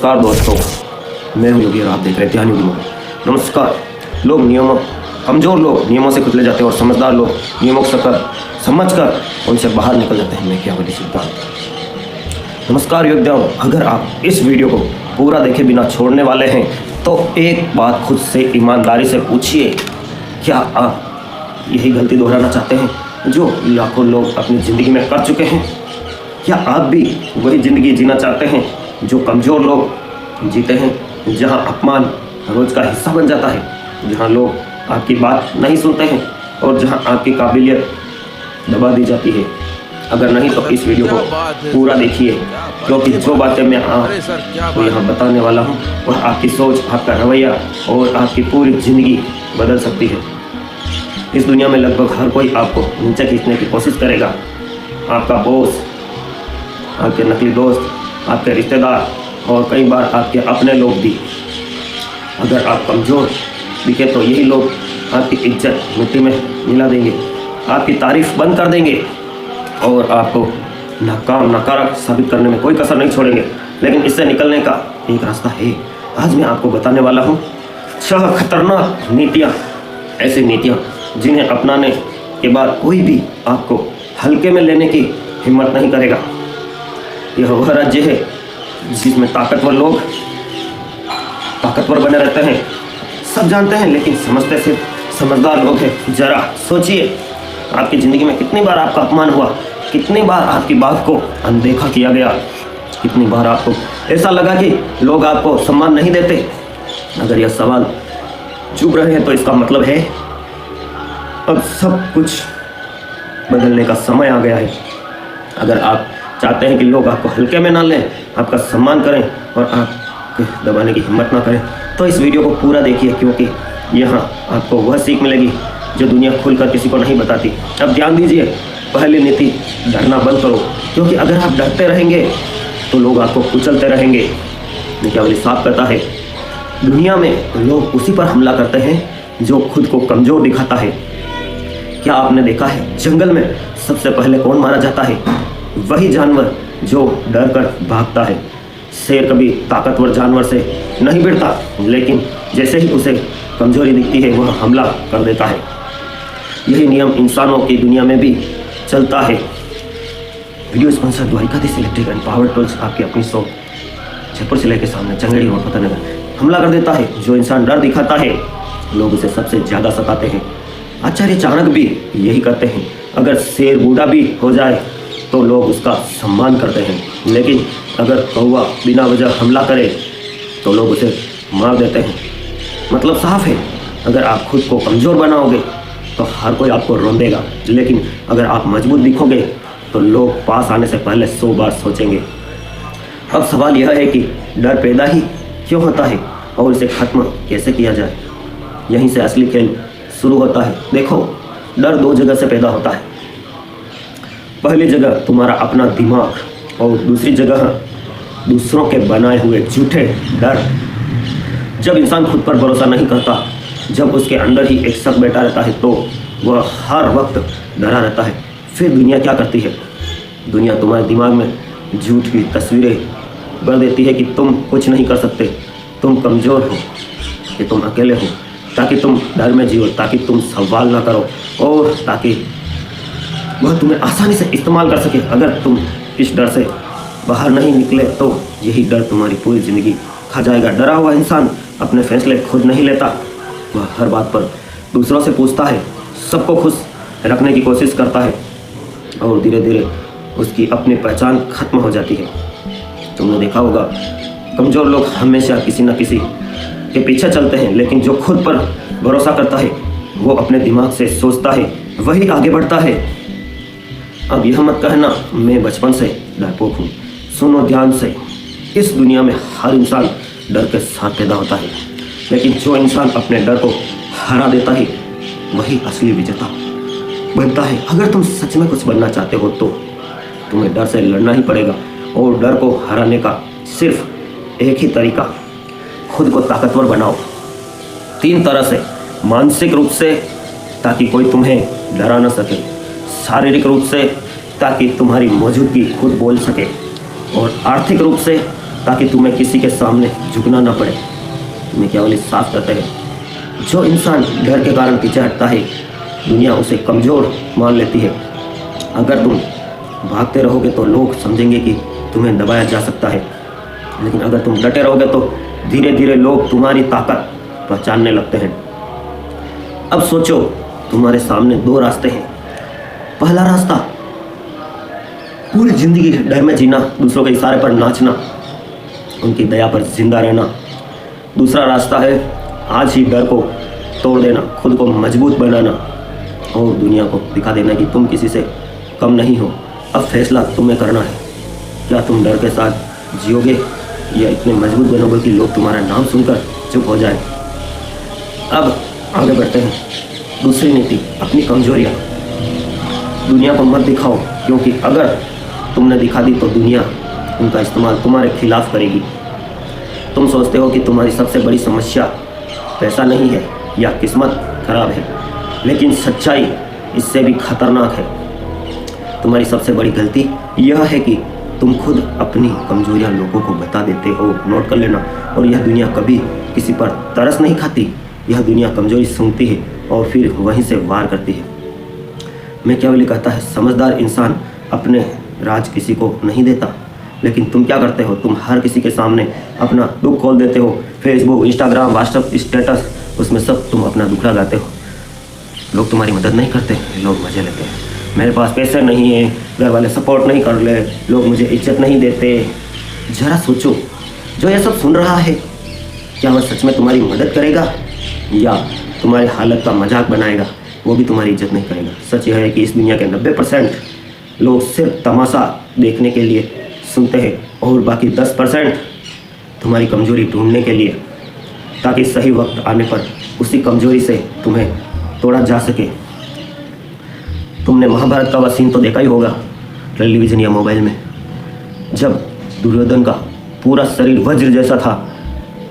नमस्कार दोस्तों, मैं हूं योगी और आप देख रहे हैं ध्यान योगी मोड। नमस्कार। कमज़ोर लोग नियमों से कुचले जाते हैं और समझदार लोग नियमों को समझकर उनसे बाहर निकल जाते हैं। मैं क्या बड़ी सिद्धांत। नमस्कार योद्धाओं, अगर आप इस वीडियो को पूरा देखे बिना छोड़ने वाले हैं तो एक बात खुद से ईमानदारी से पूछिए, क्या आप यही गलती दोहराना चाहते हैं जो लाखों लोग अपनी ज़िंदगी में कर चुके हैं? क्या आप भी वही ज़िंदगी जीना चाहते हैं जो कमज़ोर लोग जीते हैं, जहां अपमान रोज़ का हिस्सा बन जाता है, जहां लोग आपकी बात नहीं सुनते हैं और जहां आपकी काबिलियत दबा दी जाती है? अगर नहीं तो इस वीडियो को पूरा देखिए, क्योंकि जो बातें मैं आपको यहाँ बताने वाला हूँ वह आपकी सोच, आपका रवैया और आपकी पूरी ज़िंदगी बदल सकती है। इस दुनिया में लगभग हर कोई आपको नीचे खींचने की कोशिश करेगा। आपका बॉस, आपके नकली दोस्त, आपके रिश्तेदार और कई बार आपके अपने लोग भी। अगर आप कमज़ोर दिखे तो यही लोग आपकी इज्जत मिट्टी में मिला देंगे, आपकी तारीफ बंद कर देंगे और आपको नकारा साबित करने में कोई कसर नहीं छोड़ेंगे। लेकिन इससे निकलने का एक रास्ता है। आज मैं आपको बताने वाला हूँ 6 खतरनाक नीतियाँ, ऐसी नीतियाँ जिन्हें अपनाने के बाद कोई भी आपको हल्के में लेने की हिम्मत नहीं करेगा। यह वह राज्य है जिसमें ताकतवर लोग ताकतवर बने रहते हैं, सब जानते हैं, लेकिन समझते सिर्फ समझदार लोग हैं। जरा सोचिए, आपकी ज़िंदगी में कितनी बार आपका अपमान हुआ, कितनी बार आपकी बात को अनदेखा किया गया, कितनी बार आपको ऐसा लगा कि लोग आपको सम्मान नहीं देते। अगर यह सवाल चुप रहे हैं तो इसका मतलब है अब सब कुछ बदलने का समय आ गया है। अगर आप चाहते हैं कि लोग आपको हल्के में ना लें, आपका सम्मान करें और आपको दबाने की हिम्मत ना करें, तो इस वीडियो को पूरा देखिए, क्योंकि यहाँ आपको वह सीख मिलेगी जो दुनिया खुलकर किसी को नहीं बताती। अब ध्यान दीजिए, पहली नीति, डरना बंद करो, क्योंकि अगर आप डरते रहेंगे तो लोग आपको कुचलते रहेंगे। नित्यावली साफ कहता है, दुनिया में लोग उसी पर हमला करते हैं जो खुद को कमज़ोर दिखाता है। क्या आपने देखा है जंगल में सबसे पहले कौन मारा जाता है? वही जानवर जो डर कर भागता है। शेर कभी ताकतवर जानवर से नहीं भिड़ता, लेकिन जैसे ही उसे कमजोरी दिखती है वह हमला कर देता है। यही नियम इंसानों की दुनिया में भी चलता है। Video sponsor Dwarkadhish electric and power tools, आपकी अपनी शॉप जयपुर सिलाई के सामने चंगेड़ी और फतेहनगर। हमला कर देता है। जो इंसान डर दिखाता है लोग उसे सबसे ज़्यादा सताते हैं। आचार्य चाणक्य भी यही करते हैं। अगर शेर बूढ़ा भी हो जाए तो लोग उसका सम्मान करते हैं, लेकिन अगर कौवा बिना वजह हमला करे तो लोग उसे मार देते हैं। मतलब साफ है, अगर आप खुद को कमज़ोर बनाओगे तो हर कोई आपको रोंदेगा, लेकिन अगर आप मजबूत दिखोगे तो लोग पास आने से पहले 100 बार सोचेंगे। अब सवाल यह है कि डर पैदा ही क्यों होता है और इसे ख़त्म कैसे किया जाए? यहीं से असली खेल शुरू होता है। देखो, डर 2 जगह से पैदा होता है। पहली जगह तुम्हारा अपना दिमाग और दूसरी जगह दूसरों के बनाए हुए झूठे डर। जब इंसान खुद पर भरोसा नहीं करता, जब उसके अंदर ही एक शक बैठा रहता है, तो वह हर वक्त डरा रहता है। फिर दुनिया क्या करती है? दुनिया तुम्हारे दिमाग में झूठ की तस्वीरें भर देती है कि तुम कुछ नहीं कर सकते, तुम कमज़ोर हो, कि तुम अकेले हो, ताकि तुम डर में जियो, ताकि तुम सवाल ना करो और ताकि वह तुम्हें आसानी से इस्तेमाल कर सके। अगर तुम इस डर से बाहर नहीं निकले तो यही डर तुम्हारी पूरी ज़िंदगी खा जाएगा। डरा हुआ इंसान अपने फैसले खुद नहीं लेता, वह हर बात पर दूसरों से पूछता है, सबको खुश रखने की कोशिश करता है और धीरे धीरे उसकी अपनी पहचान खत्म हो जाती है। तुमने देखा होगा, कमज़ोर लोग हमेशा किसी न किसी के पीछे चलते हैं, लेकिन जो खुद पर भरोसा करता है, वो अपने दिमाग से सोचता है, वही आगे बढ़ता है। अब यह मत कहना मैं बचपन से डरपोक हूँ। सुनो ध्यान से, इस दुनिया में हर इंसान डर के साथ पैदा होता है, लेकिन जो इंसान अपने डर को हरा देता है वही असली विजेता बनता है। अगर तुम सच में कुछ बनना चाहते हो तो तुम्हें डर से लड़ना ही पड़ेगा, और डर को हराने का सिर्फ एक ही तरीका, खुद को ताकतवर बनाओ। 3 तरह से, मानसिक रूप से ताकि कोई तुम्हें डरा ना सके, शारीरिक रूप से ताकि तुम्हारी मौजूदगी खुद बोल सके, और आर्थिक रूप से ताकि तुम्हें किसी के सामने झुकना ना पड़े। तुम्हें केवल साफ कहते हैं, जो इंसान डर के कारण पीछे हटता है दुनिया उसे कमज़ोर मान लेती है। अगर तुम भागते रहोगे तो लोग समझेंगे कि तुम्हें दबाया जा सकता है, लेकिन अगर तुम डटे रहोगे तो धीरे धीरे लोग तुम्हारी ताकत पहचानने लगते हैं। अब सोचो, तुम्हारे सामने दो रास्ते हैं। पहला रास्ता पूरी जिंदगी डर में जीना, दूसरों के इशारे पर नाचना, उनकी दया पर जिंदा रहना। दूसरा रास्ता है आज ही डर को तोड़ देना, खुद को मजबूत बनाना और दुनिया को दिखा देना कि तुम किसी से कम नहीं हो। अब फैसला तुम्हें करना है, क्या तुम डर के साथ जियोगे या इतने मजबूत बनोगे कि लोग तुम्हारा नाम सुनकर चुप हो जाए। अब आगे बढ़ते हैं। दूसरी नीति, अपनी कमजोरियाँ दुनिया को मत दिखाओ, क्योंकि अगर तुमने दिखा दी तो दुनिया उनका इस्तेमाल तुम्हारे खिलाफ करेगी। तुम सोचते हो कि तुम्हारी सबसे बड़ी समस्या पैसा नहीं है या किस्मत खराब है, लेकिन सच्चाई इससे भी खतरनाक है। तुम्हारी सबसे बड़ी गलती यह है कि तुम खुद अपनी कमजोरियां लोगों को बता देते हो। नोट कर लेना। और यह दुनिया कभी किसी पर तरस नहीं खाती, यह दुनिया कमजोरी सूंघती है और फिर वहीं से वार करती है। मैं केवल कहता है, समझदार इंसान अपने राज किसी को नहीं देता, लेकिन तुम क्या करते हो, तुम हर किसी के सामने अपना दुख खोल देते हो। फेसबुक, इंस्टाग्राम, व्हाट्सएप स्टेटस, उसमें सब तुम अपना दुख लगाते हो। लोग तुम्हारी मदद नहीं करते, लोग मजे लेते हैं। मेरे पास पैसे नहीं है, घर वाले सपोर्ट नहीं कर ले, लोग मुझे इज्जत नहीं देते। जरा सोचो, जो ये सब सुन रहा है, क्या वह सच में तुम्हारी मदद करेगा या तुम्हारी हालत का मजाक बनाएगा? वो भी तुम्हारी इज्जत नहीं करेगा। सच यह है कि इस दुनिया के 90% लोग सिर्फ तमाशा देखने के लिए सुनते हैं और बाकी 10% तुम्हारी कमजोरी ढूंढने के लिए, ताकि सही वक्त आने पर उसी कमजोरी से तुम्हें तोड़ा जा सके। तुमने महाभारत का वह सीन तो देखा ही होगा टेलीविज़न या मोबाइल में, जब दुर्योधन का पूरा शरीर वज्र जैसा था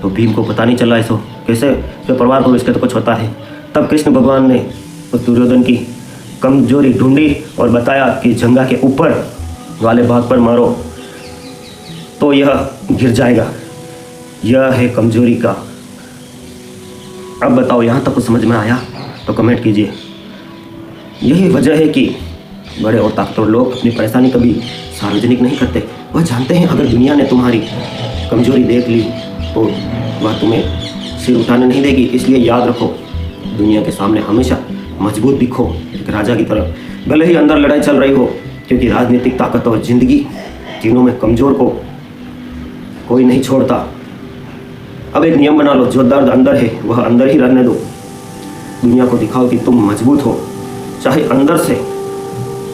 तो भीम को पता नहीं चला ऐसा कैसे, जो परिवार को इसके तो कुछ होता है। तब कृष्ण भगवान ने उस दुर्योधन की कमजोरी ढूंढी और बताया कि जंगा के ऊपर वाले भाग पर मारो तो यह गिर जाएगा। यह है कमजोरी का। अब बताओ, यहाँ तक कुछ समझ में आया तो कमेंट कीजिए। यही वजह है कि बड़े और ताकतवर लोग अपनी परेशानी कभी सार्वजनिक नहीं करते। वह जानते हैं अगर दुनिया ने तुम्हारी कमजोरी देख ली तो वह तुम्हें सिर उठाने नहीं देगी। इसलिए याद रखो, दुनिया के सामने हमेशा मजबूत दिखो, एक राजा की तरह, भले ही अंदर लड़ाई चल रही हो, क्योंकि राजनीतिक ताकत और जिंदगी तीनों में कमज़ोर को कोई नहीं छोड़ता। अब एक नियम बना लो, जो दर्द अंदर है वह अंदर ही रहने दो। दुनिया को दिखाओ कि तुम मजबूत हो, चाहे अंदर से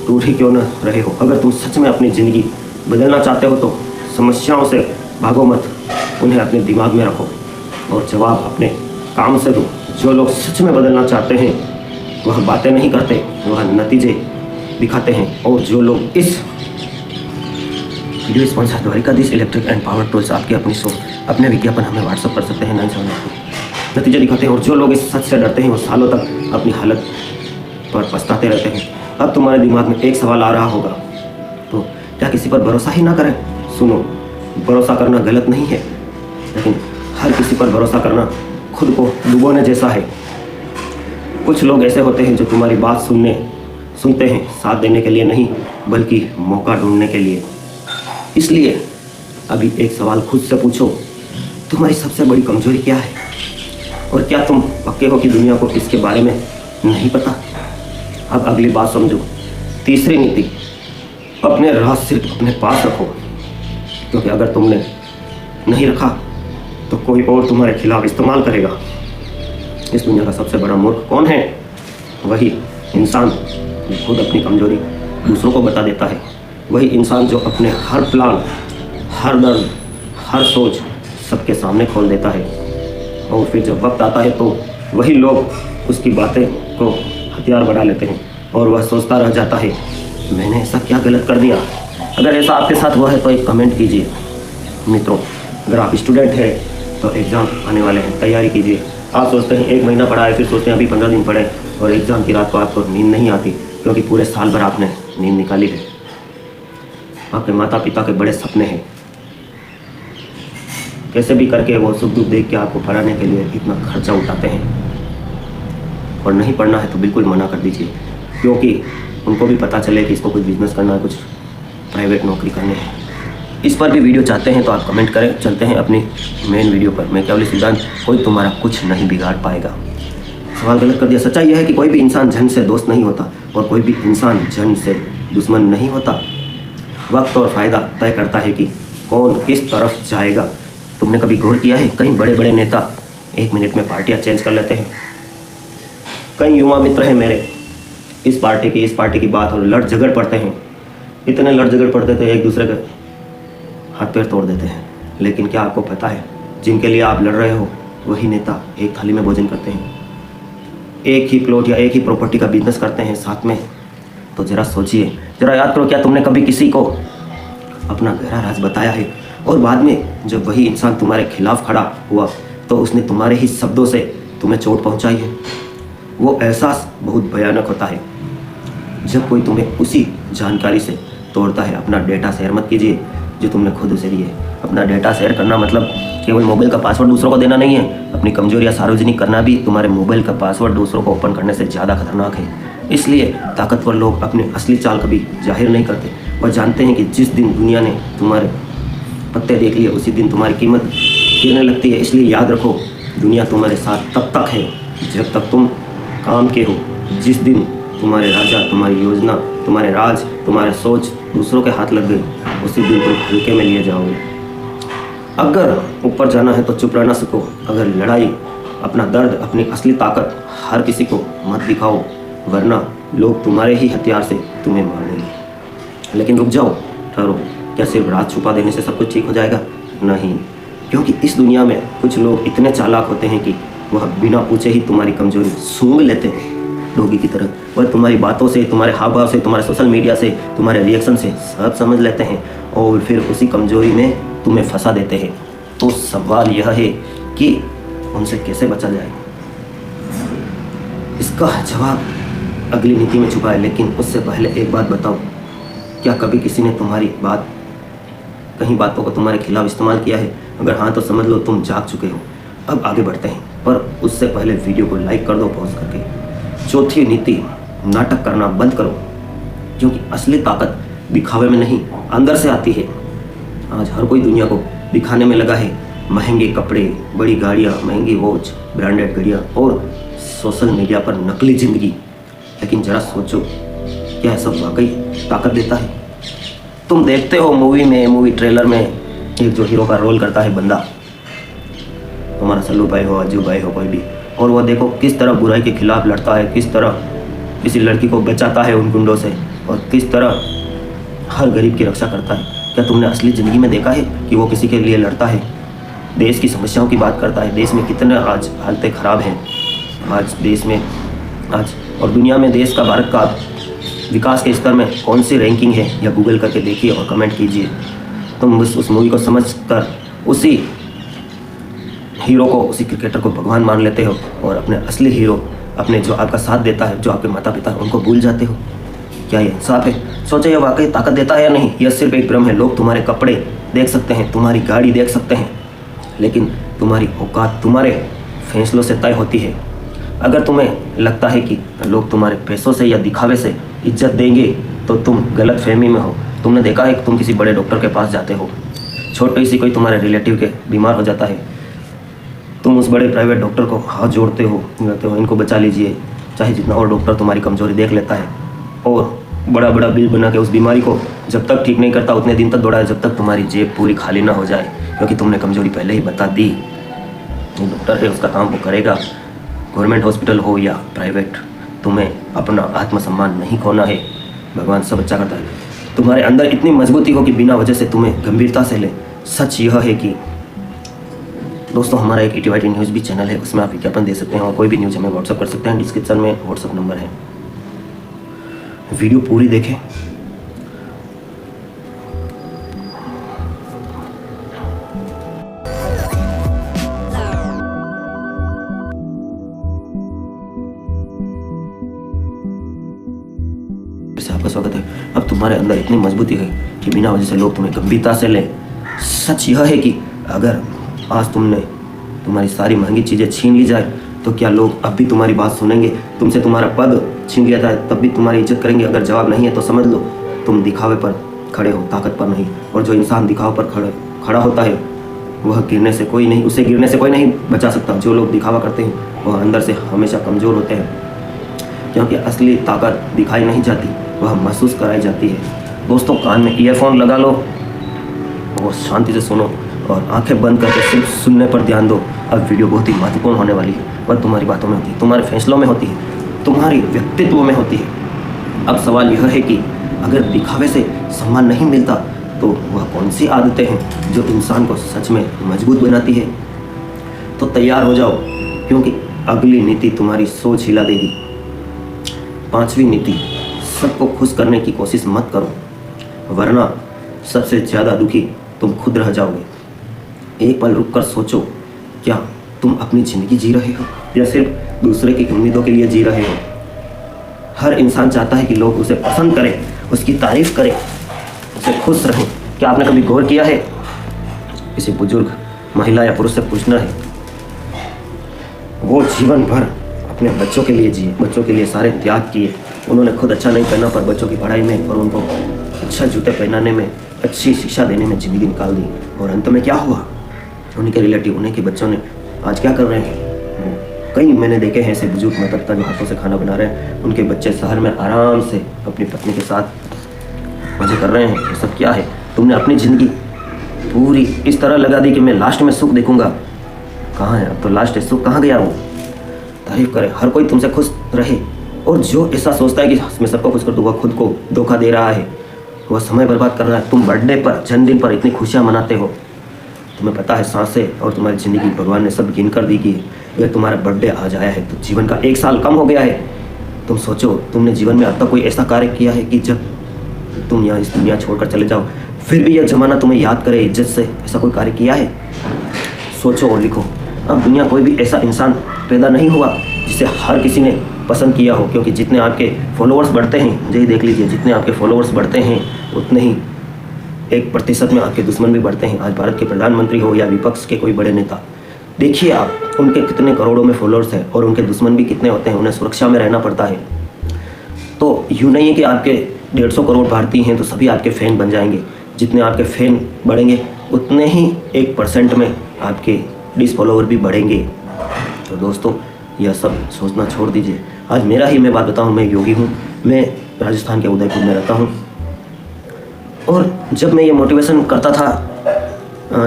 टूट ही क्यों न रहे हो। अगर तुम सच में अपनी ज़िंदगी बदलना चाहते हो तो समस्याओं से भागो मत, उन्हें अपने दिमाग में रखो और जवाब अपने काम से दो। जो लोग सच में बदलना चाहते हैं वह बातें नहीं करते, वह नतीजे दिखाते हैं। और जो लोग इस video sponsor Dwarkadhish electric and power tools आपकी अपनी अपने विज्ञापन हमें व्हाट्सअप कर सकते हैं 978 नतीजे दिखाते हैं। और जो लोग इस सच से डरते हैं वो सालों तक अपनी हालत पर पछताते रहते हैं। अब तुम्हारे दिमाग में एक सवाल आ रहा होगा, तो क्या किसी पर भरोसा ही ना करें? सुनो, भरोसा करना गलत नहीं है, लेकिन हर किसी पर भरोसा करना खुद को डुबोने जैसा है। कुछ लोग ऐसे होते हैं जो तुम्हारी बात सुनते हैं, साथ देने के लिए नहीं बल्कि मौका ढूंढने के लिए। इसलिए अभी एक सवाल खुद से पूछो, तुम्हारी सबसे बड़ी कमजोरी क्या है? और क्या तुम पक्के हो कि दुनिया को इसके बारे में नहीं पता? अब अगली बात समझो। तीसरी नीति, अपने राज सिर्फ अपने पास रखो, क्योंकि अगर तुमने नहीं रखा तो कोई और तुम्हारे खिलाफ इस्तेमाल करेगा। इस दुनिया का सबसे बड़ा मूर्ख कौन है? वही इंसान जो खुद अपनी कमजोरी दूसरों को बता देता है। वही इंसान जो अपने हर प्लान, हर दर्द, हर सोच सबके सामने खोल देता है। और फिर जब वक्त आता है तो वही लोग उसकी बातें को हथियार बना लेते हैं और वह सोचता रह जाता है, मैंने ऐसा क्या गलत कर दिया? अगर ऐसा आपके साथ हुआ है तो एक कमेंट कीजिए। मित्रों, अगर आप स्टूडेंट हैं तो एग्ज़ाम आने वाले हैं, तैयारी कीजिए। आप सोचते हैं 1 महीना पढ़ा है, फिर सोचते हैं अभी 15 दिन पढ़े, और एग्ज़ाम की रात को आपको नींद नहीं आती क्योंकि पूरे साल भर आपने नींद निकाली है। आपके माता पिता के बड़े सपने हैं, कैसे भी करके वो सुख दुख देख के आपको पढ़ाने के लिए इतना खर्चा उठाते हैं। और नहीं पढ़ना है तो बिल्कुल मना कर दीजिए, क्योंकि उनको भी पता चले कि इसको कुछ बिजनेस करना है, कुछ प्राइवेट नौकरी करनी है। इस पर भी वीडियो चाहते हैं तो आप कमेंट करें। चलते हैं अपनी मेन वीडियो पर। मैं केवल सिद्धांत, कोई तुम्हारा कुछ नहीं बिगाड़ पाएगा। सवाल गलत कर दिया। सच्चाई यह है कि कोई भी इंसान जन से दोस्त नहीं होता और कोई भी इंसान जन से दुश्मन नहीं होता। वक्त और फ़ायदा तय करता है कि कौन किस तरफ जाएगा। तुमने कभी गौर किया है, कई बड़े बड़े नेता 1 मिनट में पार्टियाँ चेंज कर लेते हैं। कई युवा मित्र हैं मेरे, इस पार्टी की बात और लड़ झगड़ पड़ते हैं। इतने लड़ झगड़ पड़ते थे, एक दूसरे के हाथ पैर तोड़ देते हैं। लेकिन क्या आपको पता है, जिनके लिए आप लड़ रहे हो वही नेता एक थाली में भोजन करते हैं, एक ही प्लॉट या एक ही प्रॉपर्टी का बिजनेस करते हैं साथ में। तो जरा सोचिए, जरा याद करो, क्या तुमने कभी किसी को अपना गहरा राज बताया है? और बाद में जब वही इंसान तुम्हारे खिलाफ खड़ा हुआ तो उसने तुम्हारे ही शब्दों से तुम्हें चोट पहुंचाई है। वो एहसास बहुत भयानक होता है जब कोई तुम्हें उसी जानकारी से तोड़ता है। अपना डेटा शेयर मत कीजिए जो तुमने खुद उसे दिए। अपना डेटा शेयर करना मतलब केवल मोबाइल का पासवर्ड दूसरों को देना नहीं है। अपनी कमजोरियां सार्वजनिक करना भी तुम्हारे मोबाइल का पासवर्ड दूसरों को ओपन करने से ज़्यादा खतरनाक है। इसलिए ताकतवर लोग अपनी असली चाल कभी जाहिर नहीं करते और जानते हैं कि जिस दिन दुनिया ने तुम्हारे पत्ते देख लिए उसी दिन तुम्हारी कीमत गिरने लगती है। इसलिए याद रखो, दुनिया तुम्हारे साथ तब तक है जब तक तुम काम के हो। जिस दिन तुम्हारे राजा, तुम्हारी योजना, तुम्हारे राज, तुम्हारे सोच दूसरों के हाथ लग गए उसी दिन तुम हल्के में लिए जाओगे। अगर ऊपर जाना है तो चुप रहना सीखो। अगर लड़ाई, अपना दर्द, अपनी असली ताकत हर किसी को मत दिखाओ, वरना लोग तुम्हारे ही हथियार से तुम्हें मार देंगे। लेकिन रुक जाओ, ठहरो। क्या सिर्फ राज छुपा देने से सब कुछ ठीक हो जाएगा? नहीं, क्योंकि इस दुनिया में कुछ लोग इतने चालाक होते हैं कि वह बिना पूछे ही तुम्हारी कमजोरी सूंघ लेते हैं डोगी की तरह। वह तुम्हारी बातों से, तुम्हारे हाव भाव से, तुम्हारे सोशल मीडिया से, तुम्हारे रिएक्शन से सब समझ लेते हैं और फिर उसी कमजोरी में तुम्हें फंसा देते हैं। तो सवाल यह है कि उनसे कैसे बचा जाए? इसका जवाब अगली नीति में छुपा है। लेकिन उससे पहले एक बात बताओ, क्या कभी किसी ने तुम्हारी कहीं बातों को तुम्हारे खिलाफ इस्तेमाल किया है? अगर हाँ तो समझ लो तुम जाग चुके हो। अब आगे बढ़ते हैं, पर उससे पहले वीडियो को लाइक कर दो पॉज करके। चौथी नीति, नाटक करना बंद करो, क्योंकि असली ताकत दिखावे में नहीं अंदर से आती है। आज हर कोई दुनिया को दिखाने में लगा है। महंगे कपड़े, बड़ी गाड़ियाँ, महंगी वॉच, ब्रांडेड घड़ियाँ और सोशल मीडिया पर नकली ज़िंदगी। लेकिन जरा सोचो, क्या यह सब वाकई ताकत देता है? तुम देखते हो मूवी ट्रेलर में एक जो हीरो का रोल करता है बंदा, तुम्हारा सल्लू भाई हो, अज्जू भाई हो, कोई भी, और वो देखो किस तरह बुराई के खिलाफ लड़ता है, किस तरह किसी लड़की को बचाता है उन गुंडों से, और किस तरह हर गरीब की रक्षा करता है। क्या तुमने असली ज़िंदगी में देखा है कि वो किसी के लिए लड़ता है? देश की समस्याओं की बात करता है। देश में कितने आज हालतें ख़राब हैं। आज देश में और दुनिया में देश का, भारत का विकास के स्तर में कौन सी रैंकिंग है, या गूगल करके देखिए और कमेंट कीजिए। तुम उस मूवी को समझकर उसी हीरो को, उसी क्रिकेटर को भगवान मान लेते हो और अपने असली हीरो, अपने जो आपका साथ देता है, जो आपके माता पिता है, उनको भूल जाते हो। क्या ये इंसाफ है? सोचो, यह वाकई ताकत देता है या नहीं? यह सिर्फ एक भ्रम है। लोग तुम्हारे कपड़े देख सकते हैं, तुम्हारी गाड़ी देख सकते हैं, लेकिन तुम्हारी औकात तुम्हारे फैसलों से तय होती है। अगर तुम्हें लगता है कि लोग तुम्हारे पैसों से या दिखावे से इज्जत देंगे तो तुम गलत फहमी में हो। तुमने देखा है कि तुम किसी बड़े डॉक्टर के पास जाते हो, छोटी सी कोई तुम्हारे रिलेटिव के बीमार हो जाता है, तुम उस बड़े प्राइवेट डॉक्टर को हाथ जोड़ते हो, कहते हो इनको बचा लीजिए, चाहे जितना और डॉक्टर तुम्हारी कमजोरी देख लेता है और बड़ा बड़ा बिल बना के उस बीमारी को जब तक ठीक नहीं करता उतने दिन तक दौड़ाए जब तक तुम्हारी जेब पूरी खाली ना हो जाए, क्योंकि तुमने कमजोरी पहले ही बता दी। जो डॉक्टर है उसका काम वो करेगा, गवर्नमेंट हॉस्पिटल हो या प्राइवेट, तुम्हें अपना आत्मसम्मान नहीं खोना है। भगवान सब अच्छा करता है। तुम्हारे अंदर इतनी मजबूती हो कि बिना वजह से तुम्हें गंभीरता से ले। सच यह है कि दोस्तों, हमारा एक ETYT न्यूज़ भी चैनल है, उसमें आप विज्ञापन दे सकते हैं और कोई भी न्यूज़ हमें व्हाट्सअप कर सकते हैं। डिस्क्रिप्शन में व्हाट्सअप नंबर है, वीडियो पूरी देखें। आपका स्वागत है। अब तुम्हारे अंदर इतनी मजबूती है कि बिना वजह से लोग तुम्हें गंभीरता से ले। सच यह है कि अगर आज तुमने तुम्हारी सारी महंगी चीज़ें छीन ली जाए तो क्या लोग अब भी तुम्हारी बात सुनेंगे? तुमसे तुम्हारा पद छीन लिया जाए तब भी तुम्हारी इज्जत करेंगे? अगर जवाब नहीं है तो समझ लो तुम दिखावे पर खड़े हो, ताकत पर नहीं। और जो इंसान दिखावे पर खड़ा होता है वह उसे गिरने से कोई नहीं बचा सकता। जो लोग दिखावा करते हैं वह अंदर से हमेशा कमज़ोर होते हैं, क्योंकि असली ताकत दिखाई नहीं जाती, वह महसूस कराई जाती है। दोस्तों, कान में ईयरफोन लगा लो और शांति से सुनो और आंखें बंद करके सिर्फ सुनने पर ध्यान दो। अब वीडियो बहुत ही महत्वपूर्ण होने वाली है। वह तुम्हारी बातों में होती है, तुम्हारे फैसलों में होती है, तुम्हारी व्यक्तित्व में होती है। अब सवाल यह है कि अगर दिखावे से सम्मान नहीं मिलता तो वह कौन सी आदतें हैं जो इंसान को सच में मजबूत बनाती है? तो तैयार हो जाओ, क्योंकि अगली नीति तुम्हारी सोच हिला देगी। 5वीं नीति, सबको खुश करने की कोशिश मत करो, वरना सबसे ज़्यादा दुखी तुम खुद रह जाओगे। एक पल रुक कर सोचो, क्या तुम अपनी ज़िंदगी जी रहे हो या सिर्फ दूसरे की उम्मीदों के लिए जी रहे हो? हर इंसान चाहता है कि लोग उसे पसंद करें, उसकी तारीफ करें, उसे खुश रहें। क्या आपने कभी गौर किया है? किसी बुजुर्ग महिला या पुरुष से पूछना है, वो जीवन भर अपने बच्चों के लिए जिए, बच्चों के लिए सारे त्याग किए। उन्होंने खुद अच्छा नहीं पहना पर बच्चों की पढ़ाई में और उनको अच्छा जूते पहनाने में, अच्छी शिक्षा देने में ज़िंदगी निकाल दी। और अंत में क्या हुआ? उनके रिलेटिव, उन्हीं के बच्चों ने आज क्या कर रहे हैं? कई मैंने देखे हैं ऐसे बुजुर्ग माता पिता जो हाथों से खाना बना रहे हैं, उनके बच्चे शहर में आराम से अपनी पत्नी के साथ मजे कर रहे हैं। ये सब क्या है? तुमने अपनी ज़िंदगी पूरी इस तरह लगा दी कि मैं लास्ट में सुख देखूंगा। कहाँ है अब तो लास्ट है, सुख कहाँ गया? वो तारीफ करे, हर कोई तुमसे खुश रहे। और जो ऐसा सोचता है कि मैं सबको खुश कर दूँ, वह खुद को धोखा दे रहा है, वह समय बर्बाद कर रहा है। तुम बर्थडे पर, जन्मदिन पर इतनी खुशियाँ मनाते हो, तुम्हें पता है सांसें और तुम्हारी ज़िंदगी भगवान ने सब गिन कर दी कि अगर तुम्हारा बर्थडे आज आया है तो जीवन का 1 साल कम हो गया है। तुम सोचो, तुमने जीवन में अब तक कोई ऐसा कार्य किया है कि जब तुम यहाँ इस दुनिया छोड़कर चले जाओ फिर भी यह ज़माना तुम्हें याद करे इज्जत से? ऐसा कोई कार्य किया है? सोचो और लिखो। अब दुनिया कोई भी ऐसा इंसान पैदा नहीं हुआ जिसे हर किसी ने पसंद किया हो, क्योंकि जितने आपके फॉलोअर्स बढ़ते हैं, मुझे ही देख लीजिए, जितने आपके फॉलोअर्स बढ़ते हैं उतने ही 1% में आपके दुश्मन भी बढ़ते हैं। आज भारत के प्रधानमंत्री हो या विपक्ष के कोई बड़े नेता, देखिए आप, उनके कितने करोड़ों में फॉलोअर्स हैं और उनके दुश्मन भी कितने होते हैं। उन्हें सुरक्षा में रहना पड़ता है। तो यूँ नहीं है कि आपके 150 करोड़ भारतीय हैं तो सभी आपके फ़ैन बन जाएंगे। जितने आपके फ़ैन बढ़ेंगे उतने ही 1% में आपके डिसफॉलोवर भी बढ़ेंगे। तो दोस्तों, यह सब सोचना छोड़ दीजिए। आज मेरा ही मैं बात बताऊँ, मैं योगी हूँ, मैं राजस्थान के उदयपुर में रहता हूँ। और जब मैं ये मोटिवेशन करता था,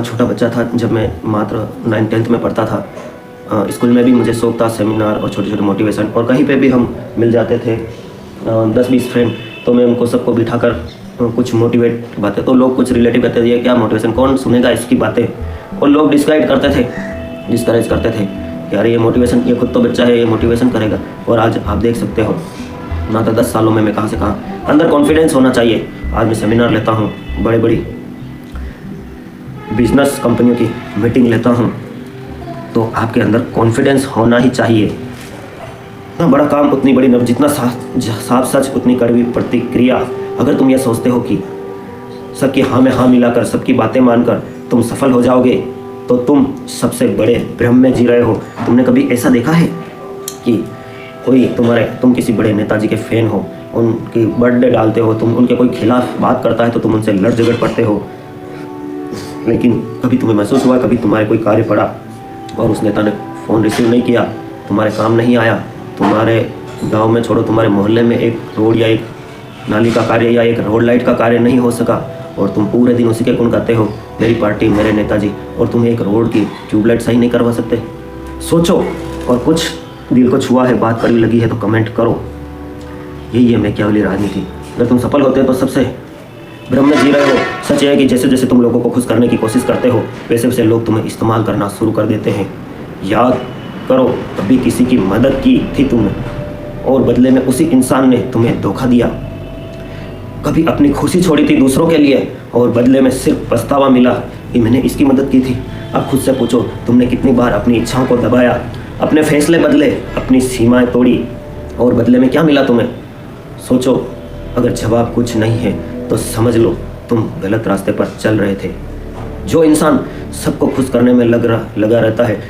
छोटा बच्चा था, जब मैं मात्र 9th-10th में पढ़ता था, स्कूल में भी मुझे शौक था सेमिनार और छोटे छोटे मोटिवेशन, और कहीं पे भी हम मिल जाते थे 10-20 फ्रेंड, तो मैं उनको सबको बिठाकर कुछ मोटिवेट बातें, तो लोग कुछ रिलेटिव कहते थे ये क्या मोटिवेशन, कौन सुनेगा इसकी बातें। और लोग डिस्करेज करते थे कि अरे ये मोटिवेशन, ये खुद तो बच्चा है, ये मोटिवेशन करेगा। और आज आप देख सकते हो, ना तो 10 सालों में मैं कहाँ से कहाँ, अंदर कॉन्फिडेंस होना चाहिए। आज मैं सेमिनार लेता हूँ, बड़ी बड़ी बिजनेस कंपनियों की मीटिंग लेता हूँ, तो आपके अंदर कॉन्फिडेंस होना ही चाहिए। इतना बड़ा काम उतनी बड़ी नब, जितना साफ सच उतनी कड़वी प्रतिक्रिया। अगर तुम यह सोचते हो कि सबकी हाँ में हाँ मिलाकर, सबकी बातें मानकर तुम सफल हो जाओगे, तो तुम सबसे बड़े भ्रम में जी रहे हो। तुमने कभी ऐसा देखा है कि कोई तुम किसी बड़े नेताजी के फ़ैन हो, उनकी बर्थडे डालते हो, तुम उनके कोई खिलाफ बात करता है तो तुम उनसे लड़ झगड़ पड़ते हो, लेकिन कभी तुम्हें महसूस हुआ, कभी तुम्हारे कोई कार्य पड़ा और उस नेता ने फ़ोन रिसीव नहीं किया, तुम्हारे काम नहीं आया, तुम्हारे गांव में छोड़ो, तुम्हारे मोहल्ले में एक रोड या एक नाली का कार्य या एक रोड लाइट का कार्य नहीं हो सका, और तुम पूरे दिन उसी के गुण गाते हो, मेरी पार्टी, मेरे नेताजी, और तुम एक रोड की ट्यूबलाइट सही नहीं करवा सकते। सोचो, और कुछ दिल को छुआ है, बात कड़ी लगी है तो कमेंट करो। यही है मैकियावेली राजनीति। अगर तुम सफल होते हो तो सबसे भ्रम में जी रहे हो। सच है कि जैसे जैसे तुम लोगों को खुश करने की कोशिश करते हो, वैसे वैसे लोग तुम्हें इस्तेमाल करना शुरू कर देते हैं। याद करो, कभी किसी की मदद की थी तुमने और बदले में उसी इंसान ने तुम्हें धोखा दिया। कभी अपनी खुशी छोड़ी थी दूसरों के लिए और बदले में सिर्फ पछतावा मिला कि मैंने इसकी मदद की थी। अब खुद से पूछो, तुमने कितनी बार अपनी इच्छाओं को दबाया, अपने फैसले बदले, अपनी सीमाएं तोड़ी, और बदले में क्या मिला तुम्हें? सोचो, अगर जवाब कुछ नहीं है तो समझ लो तुम गलत रास्ते पर चल रहे थे। जो इंसान सबको खुश करने में लगा रहता है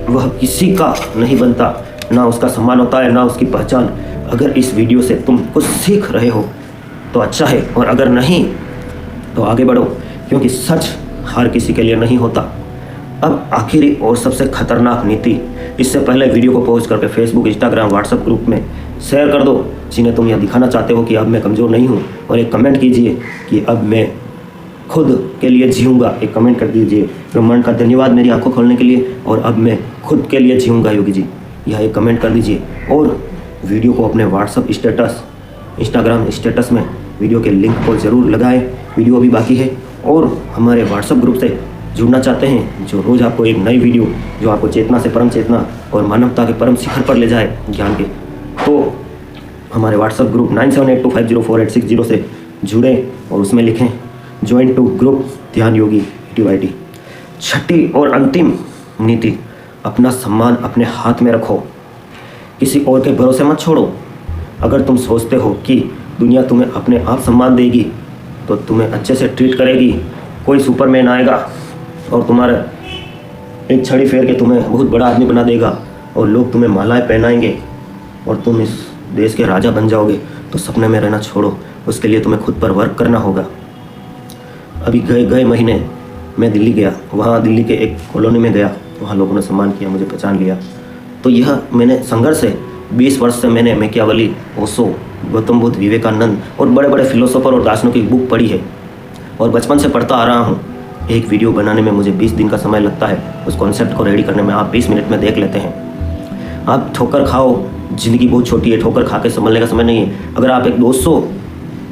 वह किसी का नहीं बनता, ना उसका सम्मान होता है ना उसकी पहचान। अगर इस वीडियो से तुम कुछ सीख रहे हो तो अच्छा है, और अगर नहीं तो आगे बढ़ो, क्योंकि सच हर किसी के लिए नहीं होता। अब आखिरी और सबसे खतरनाक नीति, इससे पहले वीडियो को पॉज करके फेसबुक, इंस्टाग्राम, व्हाट्सएप ग्रुप में शेयर कर दो जिन्हें तुम यह दिखाना चाहते हो कि अब मैं कमज़ोर नहीं हूँ, और एक कमेंट कीजिए कि अब मैं खुद के लिए जीऊँगा। एक कमेंट कर दीजिए, ब्रह्मांड का धन्यवाद मेरी आंखों खोलने के लिए, और अब मैं खुद के लिए जीऊँगा योगी जी, यह एक कमेंट कर दीजिए। और वीडियो को अपने व्हाट्सएप स्टेटस, इंस्टाग्राम स्टेटस में वीडियो के लिंक को ज़रूर लगाएं। वीडियो अभी बाकी है, और हमारे व्हाट्सएप ग्रुप से जुड़ना चाहते हैं जो रोज़ आपको एक नई वीडियो जो आपको चेतना से परम चेतना और मानवता के परम शिखर पर ले जाए ज्ञान के, तो हमारे व्हाट्सएप ग्रुप 9782504860 से जुड़ें और उसमें लिखें ज्वाइन टू ग्रुप ध्यान योगी TYT। छठी और अंतिम नीति, अपना सम्मान अपने हाथ में रखो, किसी और के भरोसे मत छोड़ो। अगर तुम सोचते हो कि दुनिया तुम्हें अपने आप सम्मान देगी तो तुम्हें अच्छे से ट्रीट करेगी, कोई सुपरमैन आएगा और तुम्हारा एक छड़ी फेर के तुम्हें बहुत बड़ा आदमी बना देगा और लोग तुम्हें मालाएं पहनाएंगे और तुम इस देश के राजा बन जाओगे, तो सपने में रहना छोड़ो। उसके लिए तुम्हें खुद पर वर्क करना होगा। अभी गए महीने मैं दिल्ली गया, वहाँ दिल्ली के एक कॉलोनी में गया, वहाँ लोगों ने सम्मान किया, मुझे पहचान लिया। तो यह मैंने संघर्ष से 20 वर्ष से मैंने मैकियावेली, ओशो, गौतम बुद्ध, विवेकानंद और बड़े बड़े फिलोसोफर और दार्शनिकों की बुक पढ़ी है, और बचपन से पढ़ता आ रहा हूँ। एक वीडियो बनाने में मुझे 20 दिन का समय लगता है, उस कॉन्सेप्ट को रेडी करने में आप 20 मिनट में देख लेते हैं। आप ठोकर खाओ, ज़िंदगी बहुत छोटी है, ठोकर खा के संभलने का समय नहीं है। अगर आप एक 200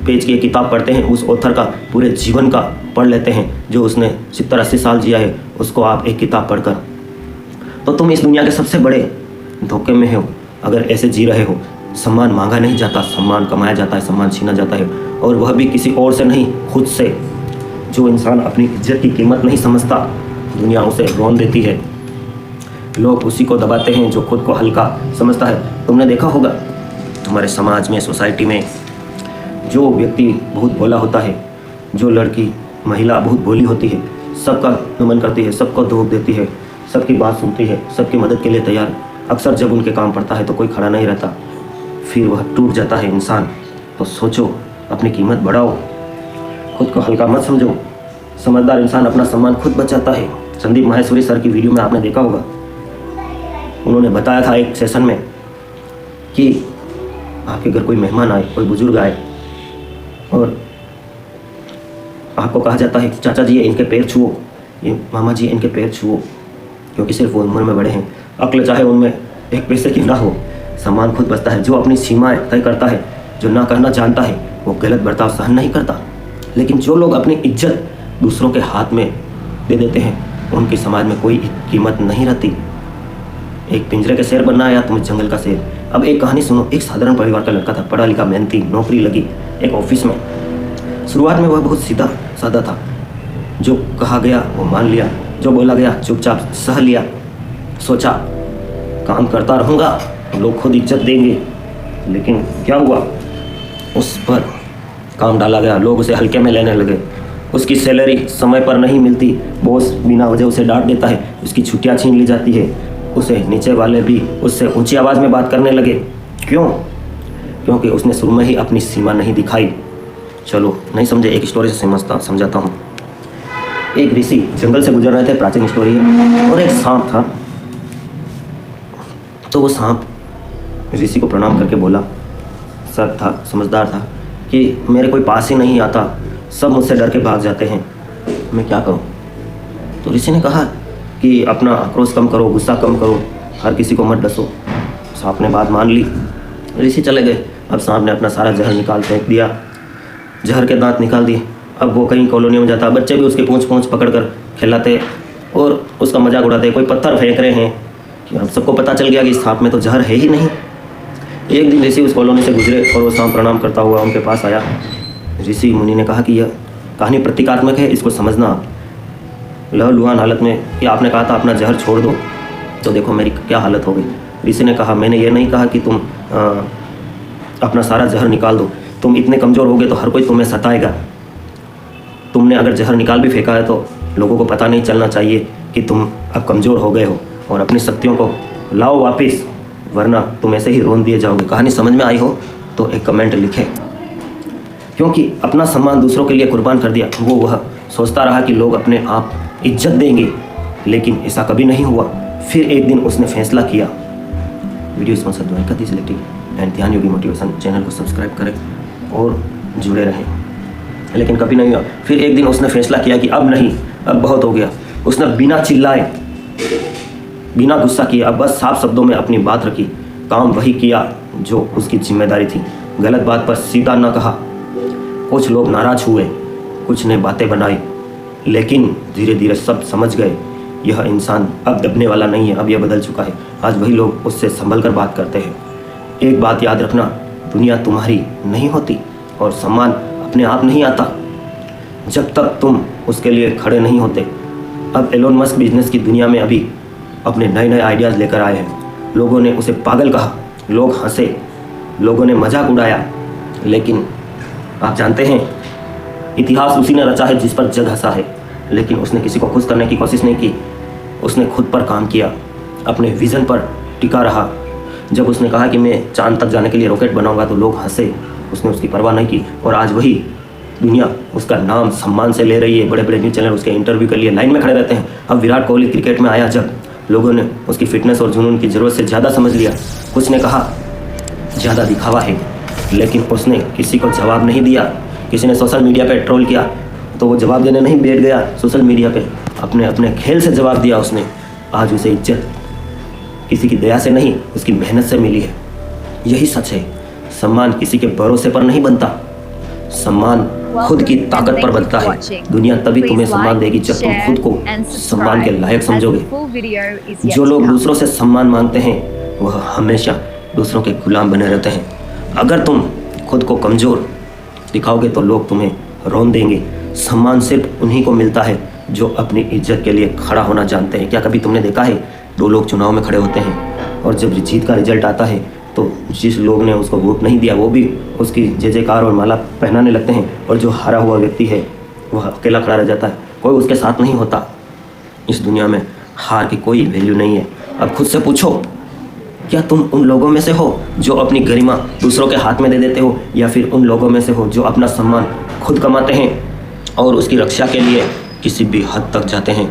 पेज की एक किताब पढ़ते हैं, उस ऑथर का पूरे जीवन का पढ़ लेते हैं, जो उसने 70-80 साल जिया है, उसको आप एक किताब पढ़कर, तो तुम इस दुनिया के सबसे बड़े धोखे में हो अगर ऐसे जी रहे हो। सम्मान मांगा नहीं जाता, सम्मान कमाया जाता है, सम्मान छीना जाता है, और वह भी किसी और से नहीं, खुद से। जो इंसान अपनी इज्जत की कीमत नहीं समझता, दुनिया उसे रौन देती है। लोग उसी को दबाते हैं जो खुद को हल्का समझता है। तुमने देखा होगा हमारे समाज में, सोसाइटी में, जो व्यक्ति बहुत भोला होता है, जो लड़की, महिला बहुत भोली होती है, सबका नमन करती है, सबको धोख देती है, सबकी बात सुनती है, सबकी मदद के लिए तैयार। अक्सर जब उनके काम पड़ता है तो कोई खड़ा नहीं रहता, फिर वह टूट जाता है इंसान। तो सोचो, अपनी कीमत बढ़ाओ, खुद को हल्का मत समझो। समझदार इंसान अपना सम्मान खुद बचाता है। संदीप माहेश्वरी सर की वीडियो में आपने देखा होगा, उन्होंने बताया था एक सेशन में कि आपके घर कोई मेहमान आए, कोई बुजुर्ग आए, और आपको कहा जाता है कि चाचा जी इनके पैर छुओ, ये मामा जी इनके पैर छुओ, क्योंकि सिर्फ वो उम्र में बड़े हैं। अक्ल चाहे उनमें एक पैसे की ना हो, सम्मान खुद बचता है। जो अपनी सीमाएं तय करता है, जो ना करना जानता है, वो गलत बर्ताव सहन नहीं करता। लेकिन जो लोग अपनी इज्जत दूसरों के हाथ में दे देते हैं, उनकी समाज में कोई कीमत नहीं रहती। एक पिंजरे के शेर बनना है या तुम जंगल का शेर। अब एक कहानी सुनो। एक साधारण परिवार का लड़का था, पढ़ा लिखा, मेहनती, नौकरी लगी एक ऑफिस में। शुरुआत में वह बहुत सीधा साधा था, जो कहा गया वो मान लिया, जो बोला गया चुपचाप सह लिया। सोचा काम करता रहूँगा, लोग खुद इज्जत देंगे। लेकिन क्या हुआ, उस पर काम डाला गया, लोग उसे हल्के में लेने लगे। उसकी सैलरी समय पर नहीं मिलती, बॉस बिना वजह उसे डांट देता है, उसकी छुट्टियां छीन ली जाती है, उसे नीचे वाले भी उससे ऊंची आवाज़ में बात करने लगे। क्यों? क्योंकि उसने शुरू में ही अपनी सीमा नहीं दिखाई। चलो नहीं समझे, एक स्टोरी से समझाता हूँ। एक ऋषि जंगल से गुजर रहे थे, प्राचीन स्टोरी है, और एक सांप था। तो वो सांप ऋषि को प्रणाम करके बोला, सर था, समझदार था, कि मेरे कोई पास ही नहीं आता, सब मुझसे डर के भाग जाते हैं, मैं क्या करूं? तो ऋषि ने कहा कि अपना आक्रोश कम करो, गुस्सा कम करो, हर किसी को मत डसो। सांप ने बात मान ली, ऋषि चले गए। अब सांप ने अपना सारा जहर निकाल फेंक दिया, जहर के दांत निकाल दिए। अब वो कहीं कॉलोनी में जाता, बच्चे भी उसके पूंछ पकड़ कर खिलाते और उसका मजाक उड़ाते, कोई पत्थर फेंक रहे हैं। कि अब सबको पता चल गया कि इस सांप में तो जहर है ही नहीं। एक दिन ऋषि उस कॉलोनी से गुजरे और वो सांप प्रणाम करता हुआ उनके पास आया। ऋषि मुनि ने कहा कि यह कहानी प्रतीकात्मक है, इसको समझना। लहलुहान हालत में कि आपने कहा था अपना जहर छोड़ दो, तो देखो मेरी क्या हालत हो गई। ऋषि ने कहा, मैंने ये नहीं कहा कि तुम अपना सारा जहर निकाल दो, तुम इतने कमज़ोर हो गए तो हर कोई तुम्हें सताएगा। तुमने अगर जहर निकाल भी फेंका है तो लोगों को पता नहीं चलना चाहिए कि तुम अब कमज़ोर हो गए हो और अपनी शक्तियों को लाओ वापस, वरना तुम ऐसे ही रोन दिए जाओगे। कहानी समझ में आई हो तो एक कमेंट लिखें। क्योंकि अपना सम्मान दूसरों के लिए कुर्बान कर दिया, वह सोचता रहा कि लोग अपने आप इज्जत देंगे, लेकिन ऐसा कभी नहीं हुआ। फिर एक दिन उसने फैसला किया। वीडियो स्पॉन्सर द्वारा दी सिलेक्टिव एंड ध्यान योगी मोटिवेशन चैनल को सब्सक्राइब करें और जुड़े रहें, लेकिन कभी नहीं हुआ। फिर एक दिन उसने फैसला किया कि अब नहीं, अब बहुत हो गया। उसने बिना चिल्लाए, बिना गुस्सा किए, अब बस साफ शब्दों में अपनी बात रखी। काम वही किया जो उसकी जिम्मेदारी थी। गलत बात पर सीधा न कहा। कुछ लोग नाराज हुए, कुछ ने बातें बनाई, लेकिन धीरे धीरे सब समझ गए यह इंसान अब दबने वाला नहीं है, अब यह बदल चुका है। आज वही लोग उससे संभल कर बात करते हैं। एक बात याद रखना, दुनिया तुम्हारी नहीं होती और सम्मान अपने आप नहीं आता जब तक तुम उसके लिए खड़े नहीं होते। अब एलोन मस्क बिजनेस की दुनिया में अभी अपने नए नए आइडियाज़ लेकर आए हैं। लोगों ने उसे पागल कहा, लोग हंसे, लोगों ने मजाक उड़ाया, लेकिन आप जानते हैं इतिहास उसी ने रचा है जिस पर जग हंसा है। लेकिन उसने किसी को खुश करने की कोशिश नहीं की, उसने खुद पर काम किया, अपने विज़न पर टिका रहा। जब उसने कहा कि मैं चांद तक जाने के लिए रॉकेट बनाऊंगा तो लोग हंसे, उसने उसकी परवाह नहीं की। और आज वही दुनिया उसका नाम सम्मान से ले रही है। बड़े बड़े न्यूज़ चैनल उसके इंटरव्यू के लिए लाइन में खड़े रहते हैं। अब विराट कोहली क्रिकेट में आया, जब लोगों ने उसकी फिटनेस और जुनून की ज़रूरत से ज़्यादा समझ लिया। कुछ ने कहा ज़्यादा दिखावा है, लेकिन उसने किसी को जवाब नहीं दिया। किसी ने सोशल मीडिया पे ट्रोल किया तो वो जवाब देने नहीं बैठ गया सोशल मीडिया पे, अपने अपने खेल से जवाब दिया उसने। आज उसे इज्जत किसी की दया से नहीं, उसकी मेहनत से मिली है। यही सच है, सम्मान किसी के भरोसे पर नहीं बनता, सम्मान खुद की ताकत पर बनता है। दुनिया तभी तुम्हें सम्मान देगी जब तुम खुद को सम्मान के लायक समझोगे। जो लोग दूसरों से सम्मान मांगते हैं वह हमेशा दूसरों के गुलाम बने रहते हैं। अगर तुम खुद को कमज़ोर दिखाओगे तो लोग तुम्हें रोन देंगे। सम्मान सिर्फ उन्हीं को मिलता है जो अपनी इज्जत के लिए खड़ा होना जानते हैं। क्या कभी तुमने देखा है, दो लोग चुनाव में खड़े होते हैं और जब जीत का रिजल्ट आता है तो जिस लोग ने उसको वोट नहीं दिया वो भी उसकी जय जयकार और माला पहनाने लगते हैं, और जो हारा हुआ व्यक्ति है वह अकेला खड़ा रह जाता है, कोई उसके साथ नहीं होता। इस दुनिया में हार की कोई वैल्यू नहीं है। अब खुद से पूछो, क्या तुम उन लोगों में से हो जो अपनी गरिमा दूसरों के हाथ में दे देते हो, या फिर उन लोगों में से हो जो अपना सम्मान खुद कमाते हैं और उसकी रक्षा के लिए किसी भी हद तक जाते हैं?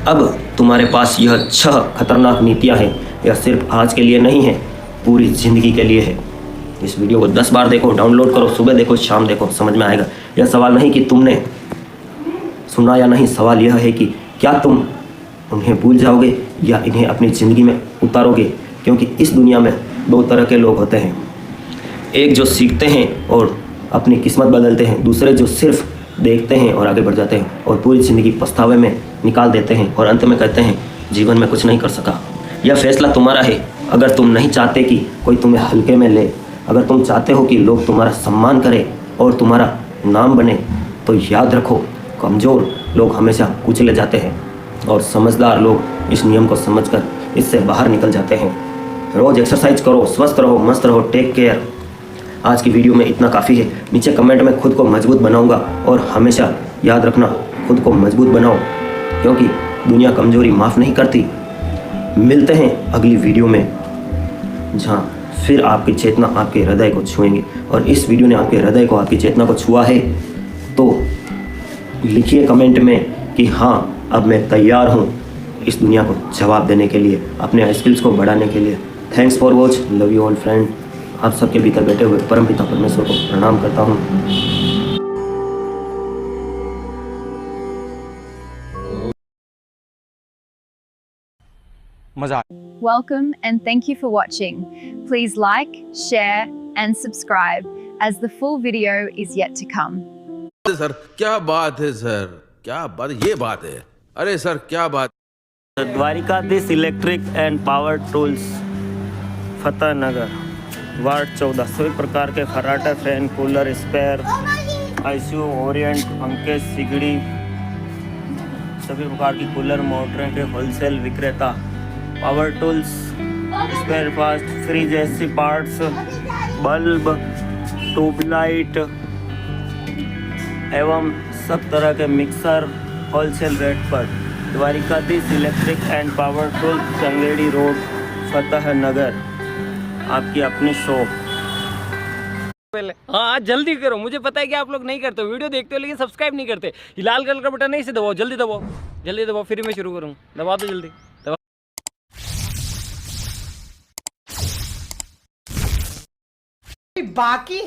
अब तुम्हारे पास यह 6 खतरनाक नीतियां हैं। यह सिर्फ आज के लिए नहीं है, पूरी ज़िंदगी के लिए है। इस वीडियो को 10 बार देखो, डाउनलोड करो, सुबह देखो, शाम देखो, समझ में आएगा। यह सवाल नहीं कि तुमने सुना या नहीं, सवाल यह है कि क्या तुम उन्हें भूल जाओगे या इन्हें अपनी ज़िंदगी में उतारोगे। क्योंकि इस दुनिया में 2 तरह के लोग होते हैं, एक जो सीखते हैं और अपनी किस्मत बदलते हैं, दूसरे जो सिर्फ देखते हैं और आगे बढ़ जाते हैं और पूरी ज़िंदगी पछतावे में निकाल देते हैं और अंत में कहते हैं जीवन में कुछ नहीं कर सका। यह फैसला तुम्हारा है। अगर तुम नहीं चाहते कि कोई तुम्हें हल्के में ले, अगर तुम चाहते हो कि लोग तुम्हारा सम्मान करें और तुम्हारा नाम बने, तो याद रखो, कमज़ोर लोग हमेशा कुचले जाते हैं और समझदार लोग इस नियम को समझकर इससे बाहर निकल जाते हैं। रोज़ एक्सरसाइज करो, स्वस्थ रहो, मस्त रहो, टेक केयर। आज की वीडियो में इतना काफ़ी है। नीचे कमेंट में खुद को मजबूत बनाऊंगा, और हमेशा याद रखना, खुद को मजबूत बनाओ, क्योंकि दुनिया कमज़ोरी माफ़ नहीं करती। मिलते हैं अगली वीडियो में, जहाँ फिर आपकी चेतना आपके हृदय को छुएंगे। और इस वीडियो ने आपके हृदय को, आपकी चेतना को छुआ है तो लिखिए कमेंट में कि हाँ, अब मैं तैयार हूँ इस दुनिया को जवाब देने के लिए, अपने स्किल्स को बढ़ाने के लिए। Thanks for watch, love you all friend. आप सबके भीतर बैठे हुए परमपिता परमेश्वर को प्रणाम करता हूँ। मजा। Welcome and thank you for watching. Please like, share and subscribe as the full video is yet to come. Sir क्या बात है सर, क्या बात, ये बात है। अरे सर क्या बात। Dwarikadhish electric and power tools, Fateh Nagar, ward 14। सभी प्रकार के खर्राटे, fan, cooler, spare, ICU, Orient, पंखे, सिगड़ी, सभी प्रकार की कूलर, मोटरें के होलसेल विक्रेता। Power tools, spare parts, fridge, AC parts, bulb, tubelight एवं सब तरह के मिक्सर, होलसेल रेट पर। Dwarikadhish electric and power tool, Sangedi road, Fateh Nagar. आपकी अपनी शॉप। पहले हाँ जल्दी करो, मुझे पता है कि आप लोग नहीं करते हो, वीडियो देखते हो लेकिन सब्सक्राइब नहीं करते। ये लाल कलर का बटन नहीं से दबाओ, जल्दी दबाओ, जल्दी दबाओ, फिर मैं शुरू करूँ। दबा दो जल्दी, दबा। बाकी